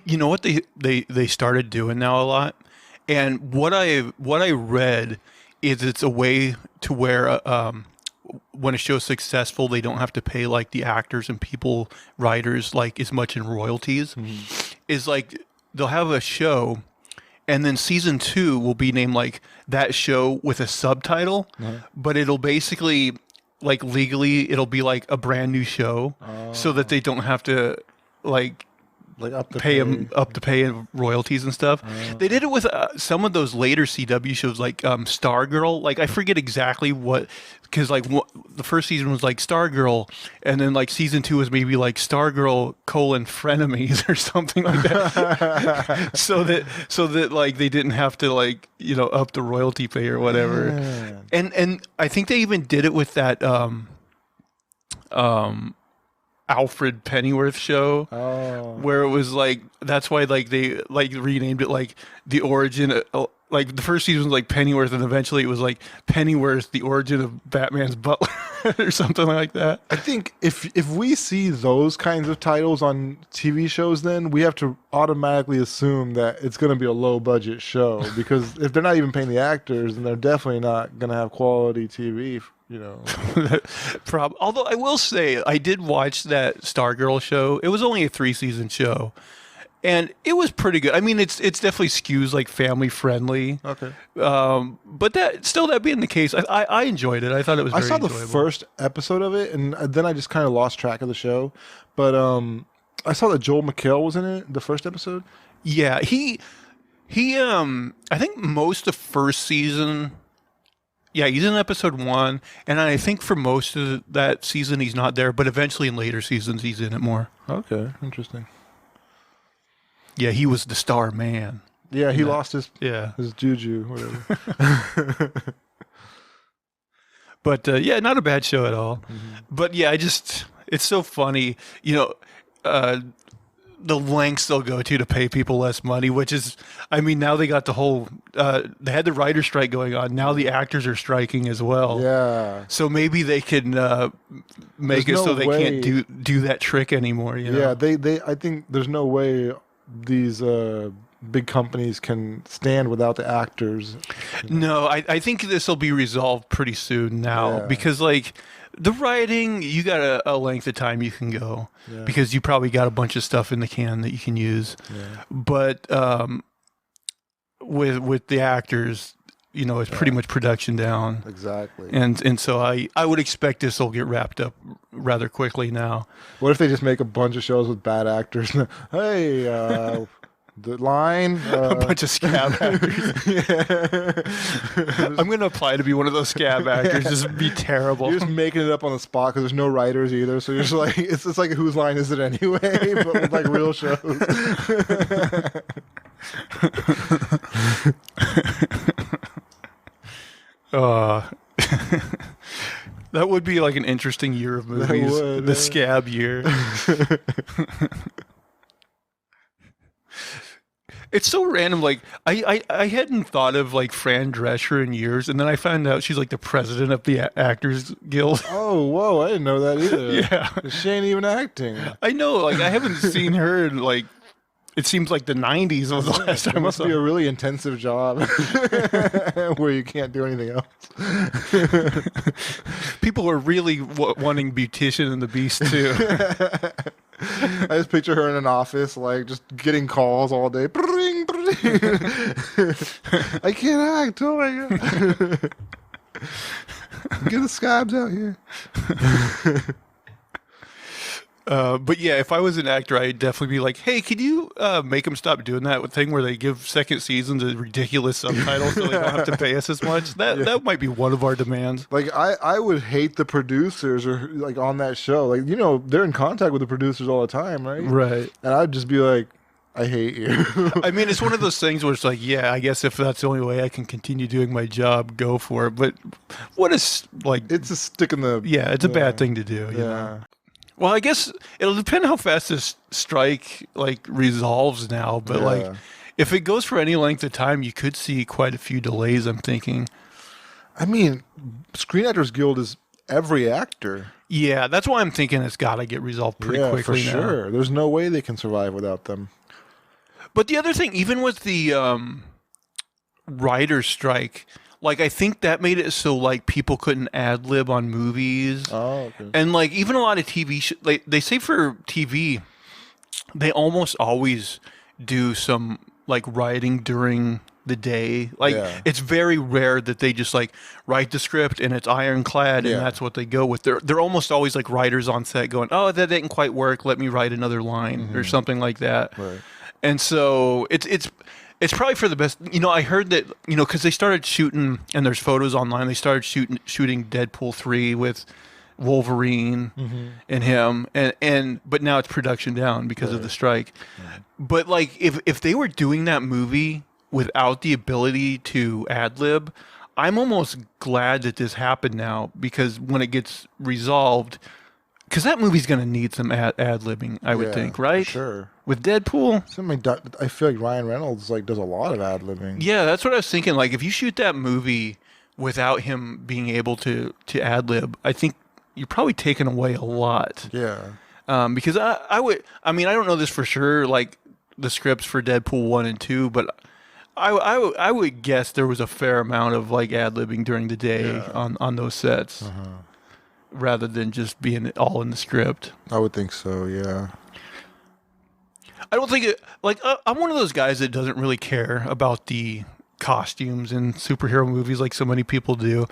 You know what they started doing now a lot, and what I read is it's a way to where when a show's successful, they don't have to pay like the actors and people writers like as much in royalties. Is like they'll have a show, and then season two will be named like that show with a subtitle, but it'll basically like legally it'll be like a brand new show, so that they don't have to like pay them up to pay royalties and stuff. They did it with some of those later CW shows, like Stargirl. Like I forget exactly what, because like the first season was like Stargirl, and then like season two was maybe like Stargirl frenemies or something like that. so that like they didn't have to like up the royalty pay or whatever. And I think they even did it with that Alfred Pennyworth show, where it was like that's why like they like renamed it like the origin. Like the first season was like Pennyworth, and eventually it was like Pennyworth, the origin of Batman's butler, or something like that. I think if we see those kinds of titles on TV shows, then we have to automatically assume that it's going to be a low budget show, because if they're not even paying the actors, then they're definitely not going to have quality TV. Although I will say I did watch that Stargirl show. It was only a 3-season show, and it was pretty good. I mean, it's definitely skews like family friendly. Okay. But that being the case, I enjoyed it. I thought it was. I very saw the enjoyable. first episode of it, and then I just kind of lost track of the show. But I saw that Joel McHale was in it, the first episode. Yeah, he I think most of first season. Yeah, he's in episode 1, and I think for most of that season he's not there, but eventually in later seasons he's in it more. Okay, interesting. Yeah, he was the star man. Yeah, he lost his juju, whatever. But yeah, not a bad show at all. But yeah, it's so funny, the lengths they'll go to pay people less money, which is, I mean, now they got the whole, they had the writer strike going on. Now the actors are striking as well. Yeah. So maybe they can make it so they can't do that trick anymore. Yeah, I think there's no way these big companies can stand without the actors. No, I think this will be resolved pretty soon now, because like the writing, you got a length of time you can go, because you probably got a bunch of stuff in the can that you can use. But with the actors, it's pretty much production down. Exactly. And so I would expect this will get wrapped up rather quickly now. What if they just make a bunch of shows with bad actors? Hey, the line, a bunch of scab actors. I'm gonna apply to be one of those scab actors. Just be terrible. You're just making it up on the spot because there's no writers either. So you're just like, it's like whose line is it anyway? But with like real shows. That would be like an interesting year of movies. The scab year. It's so random. Like I hadn't thought of like Fran Drescher in years, and then I found out she's like the president of the Actors Guild. Oh, whoa! I didn't know that either. Yeah, she ain't even acting. I know. Like I haven't seen her in like. It seems like the 90s was the last time. It must be a really intensive job where you can't do anything else. People are really wanting Beautician and the Beast too. I just picture her in an office, like just getting calls all day. Bring, bring. I can't act. Oh my god! Get the scabs out here. But yeah, if I was an actor, I'd definitely be like, "Hey, can you make them stop doing that thing where they give second seasons a ridiculous subtitle so they don't have to pay us as much?" That might be one of our demands. Like I would hate the producers or like on that show. Like they're in contact with the producers all the time, right? Right. And I'd just be like, I hate you. I mean, it's one of those things where it's like, yeah, I guess if that's the only way I can continue doing my job, go for it. But what is like? It's a stick in the. Yeah, it's a bad thing to do. You know? Well, I guess it'll depend how fast this strike like resolves now. But like, if it goes for any length of time, you could see quite a few delays. I'm thinking. I mean, Screen Actors Guild is every actor. Yeah, that's why I'm thinking it's got to get resolved pretty quickly for now. sure. There's no way they can survive without them. But the other thing, even with the writer's strike, like I think that made it so like people couldn't ad lib on movies, Oh, okay. and like even a lot of like they say for TV, they almost always do some like writing during the day. Like Yeah. it's very rare that they just like write the script and it's ironclad and Yeah. that's what they go with. They're almost always like writers on set going, "Oh, that didn't quite work. Let me write another line or something like that." Right. And so it's probably for the best. You know, I heard that, you know, because they started shooting, and there's photos online. They started shooting Deadpool 3 with Wolverine and him, and but now it's production down because of the strike. But like, if they were doing that movie without the ability to ad lib, I'm almost glad that this happened now, because when it gets resolved, because that movie's going to need some ad libbing, I would Yeah, think, for right? sure. With Deadpool. I feel like Ryan Reynolds like does a lot of ad libbing. Yeah, that's what I was thinking. Like, if you shoot that movie without him being able to ad lib, I think you're probably taking away a lot. Yeah. Because I mean, I don't know this for sure, like the scripts for Deadpool 1 and 2, but I would guess there was a fair amount of like ad libbing during the day on those sets, rather than just being all in the script. I would think so. Yeah. I don't think it, like, I'm one of those guys that doesn't really care about the costumes in superhero movies like so many people do.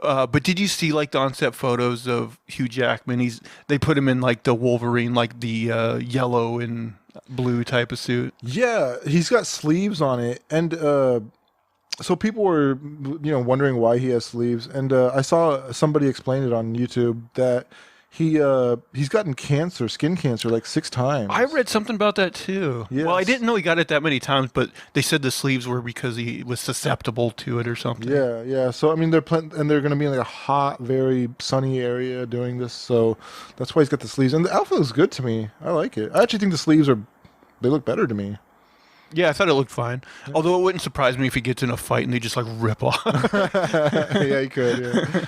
But did you see like the on-set photos of Hugh Jackman? They put him in like the Wolverine, like the yellow and blue type of suit. Yeah, he's got sleeves on it, and so people were, wondering why he has sleeves, and I saw somebody explain it on YouTube that he's gotten cancer, skin cancer, like 6 times. I read something about that too. Yes. Well, I didn't know he got it that many times, but they said the sleeves were because he was susceptible to it or something. Yeah, yeah. So I mean, they're going to be in like a hot, very sunny area doing this, so that's why he's got the sleeves. And the outfit looks good to me. I like it. I actually think the sleeves they look better to me. Yeah, I thought it looked fine. Yeah. Although it wouldn't surprise me if he gets in a fight and they just like rip off. Yeah, he could. Yeah.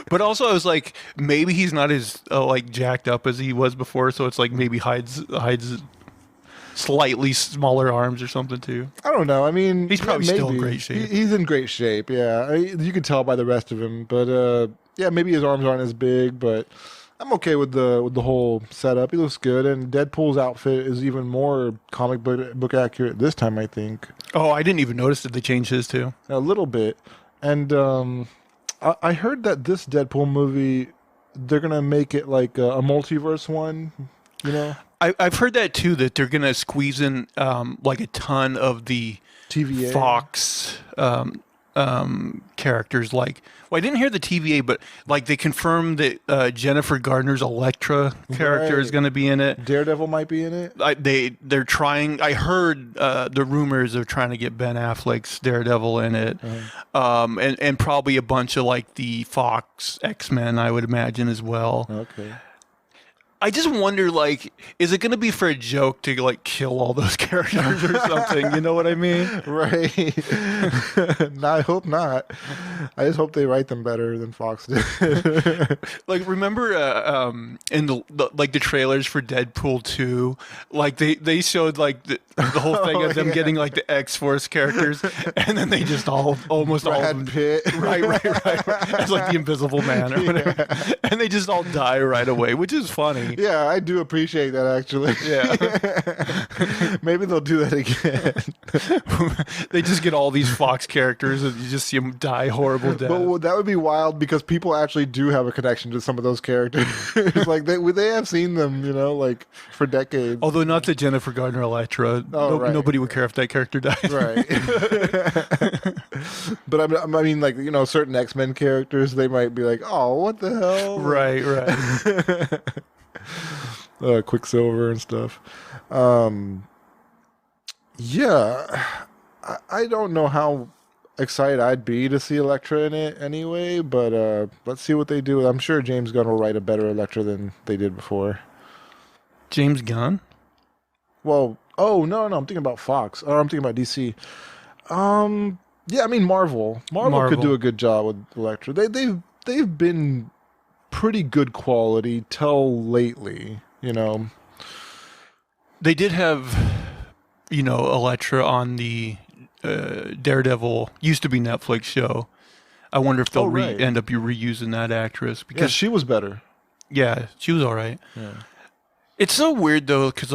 But also, I was like, maybe he's not as like jacked up as he was before, so it's like maybe hides slightly smaller arms or something too. I don't know. I mean, he's probably still in great shape. He's in great shape. Yeah, you can tell by the rest of him. But yeah, maybe his arms aren't as big, but I'm okay with the whole setup. He looks good, and Deadpool's outfit is even more comic book accurate this time, I think. Oh, I didn't even notice that they changed his too. A little bit, and I heard that this Deadpool movie, they're gonna make it like a multiverse one. You know, I've heard that too. That they're gonna squeeze in like a ton of the TVA Fox characters. Like, well, I didn't hear the TVA, but like they confirmed that Jennifer Garner's Elektra character is going to be in it. Daredevil might be in it. They're trying. I heard the rumors of trying to get Ben Affleck's Daredevil in it, and probably a bunch of like the Fox X-Men, I would imagine, as well. Okay. I just wonder, like, is it going to be for a joke to, like, kill all those characters or something? You know what I mean? Right. No, I hope not. I just hope they write them better than Fox did. Like, remember in the trailers for Deadpool 2, like, they showed, like, the whole thing of them getting, like, the X-Force characters, and then they just almost all of Brad them. Pitt. Right. It's like the Invisible Man or whatever. Yeah. And they just all die right away, which is funny. Yeah, I do appreciate that, actually. Yeah. Maybe they'll do that again. They just get all these Fox characters and you just see them die horrible deaths. But that would be wild because people actually do have a connection to some of those characters. Like, they have seen them, like, for decades. Although not the Jennifer Garner Elektra. Right. Nobody would care if that character died. Right. But I mean, like, certain X-Men characters, they might be like, oh, what the hell? Right. Quicksilver and stuff. Yeah, I don't know how excited I'd be to see Elektra in it anyway, but let's see what they do. I'm sure James Gunn will write a better Elektra than they did before. James Gunn? Well, no, I'm thinking about Fox, or I'm thinking about DC. Yeah, I mean Marvel. Marvel could do a good job with Elektra. They've been pretty good quality till lately, They did have Elektra on the Daredevil used to be Netflix show. I wonder if they'll right. end up reusing that actress Yeah, because she was better. yeah, she was all right. Yeah. It's so weird though, because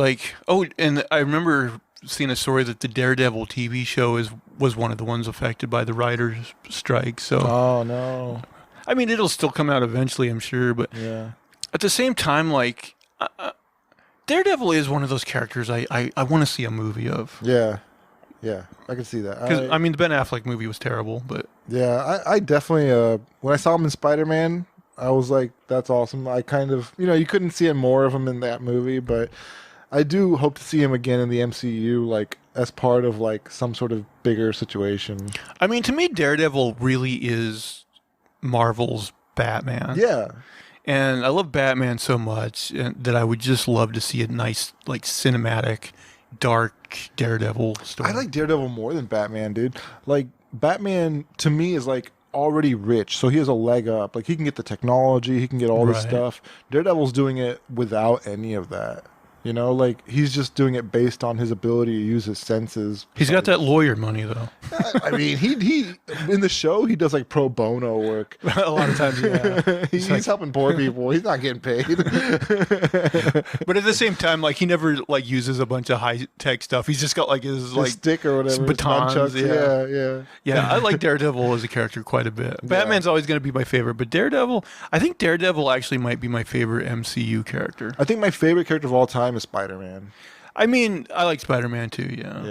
and I remember seeing a story that the Daredevil TV show was one of the ones affected by the writers' strike. So Oh no. I mean, it'll still come out eventually, I'm sure, but Yeah. at the same time, like Daredevil is one of those characters I want to see a movie of. Yeah. Yeah. I can see that. Because I mean, the Ben Affleck movie was terrible, but Yeah, I definitely when I saw him in Spider-Man, I was like, that's awesome. I kind of, you couldn't see more of him in that movie, but I do hope to see him again in the MCU, like as part of like some sort of bigger situation. I mean, to me, Daredevil really is Marvel's Batman. Yeah. And I love Batman so much that I would just love to see a nice, like, cinematic, dark Daredevil story. I like Daredevil more than Batman, dude. Like Batman to me is like already rich, so he has a leg up. Like he can get the technology, he can get all this Right. stuff. Daredevil's doing it without any of that. Like he's just doing it based on his ability to use his senses. He's got that lawyer money, though. I mean, he in the show he does like pro bono work. A lot of times, yeah. He's helping poor people. He's not getting paid. But at the same time, like, he never, like, uses a bunch of high-tech stuff. He's just got, like, his like, stick or whatever. his batons, nunchucks. yeah. Yeah. Yeah, I like Daredevil as a character quite a bit. Batman's always going to be my favorite, but I think Daredevil actually might be my favorite MCU character. I think my favorite character of all time is Spider-Man. I mean, I like Spider-Man too, yeah.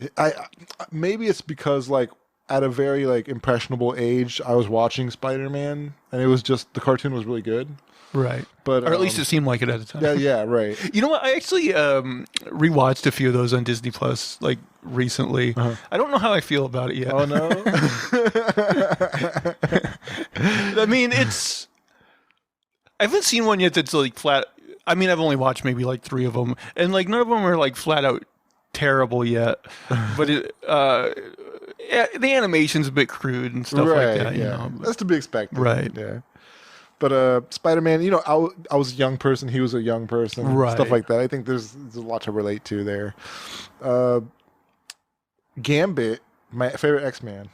Yeah. I maybe it's because like at a very like impressionable age I was watching Spider-Man and it was just the cartoon was really good. Right. But Or at least it seemed like it at the time. yeah, right. You know what? I actually rewatched a few of those on Disney Plus, like, recently. Uh-huh. I don't know how I feel about it yet. Oh no. I mean, I haven't seen one yet that's like flat. I mean, I've only watched maybe like 3 of them, and like none of them are like flat out terrible yet. But the animation's a bit crude and stuff right, like that. yeah. You know, That's to be expected. Right. Yeah. But Spider-Man, I was a young person, he was a young person, Right. stuff like that. I think there's a lot to relate to there. Gambit, my favorite X-Man.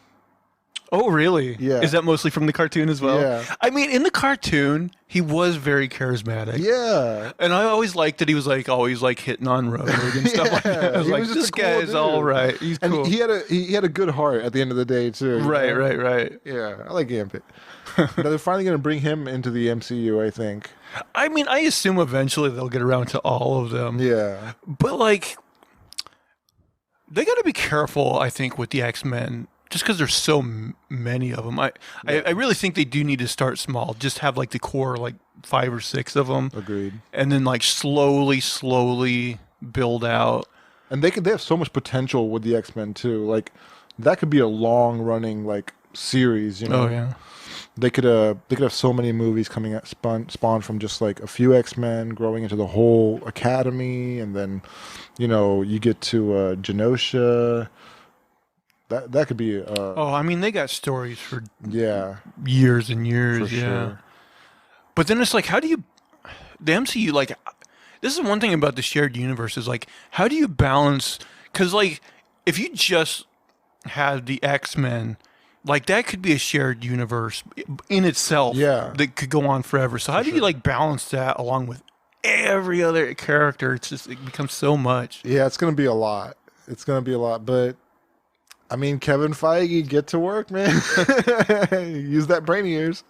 Oh, really? Yeah. Is that mostly from the cartoon as well? Yeah. I mean, in the cartoon, he was very charismatic. Yeah. And I always liked that he was like always like hitting on Rogue and stuff like that. I was He like, was just this a cool guy is dude. all right. He's And cool. he had a good heart at the end of the day too. Right, right. Yeah, I like Gambit. Now they're finally going to bring him into the MCU, I think. I mean, I assume eventually they'll get around to all of them. Yeah. But like, they got to be careful, I think, with the X-Men. Just because there's so many of them, I really think they do need to start small. Just have like the core, like 5 or 6 of them, Agreed. and then like slowly build out. And they have so much potential with the X-Men too. Like that could be a long running like series, Oh yeah, They could have so many movies coming out spawned from just like a few X-Men growing into the whole academy, and then you get to Genosha. That could be oh, I mean, they got stories for yeah, years and years, for yeah. sure. But then it's like, the MCU, like, this is one thing about the shared universe is like, how do you balance? Because like, if you just had the X-Men, like that could be a shared universe in itself, Yeah. that could go on forever. So how do you like balance that along with every other character? It becomes so much. Yeah, it's gonna be a lot. But I mean, Kevin Feige, get to work, man. Use that brain of yours.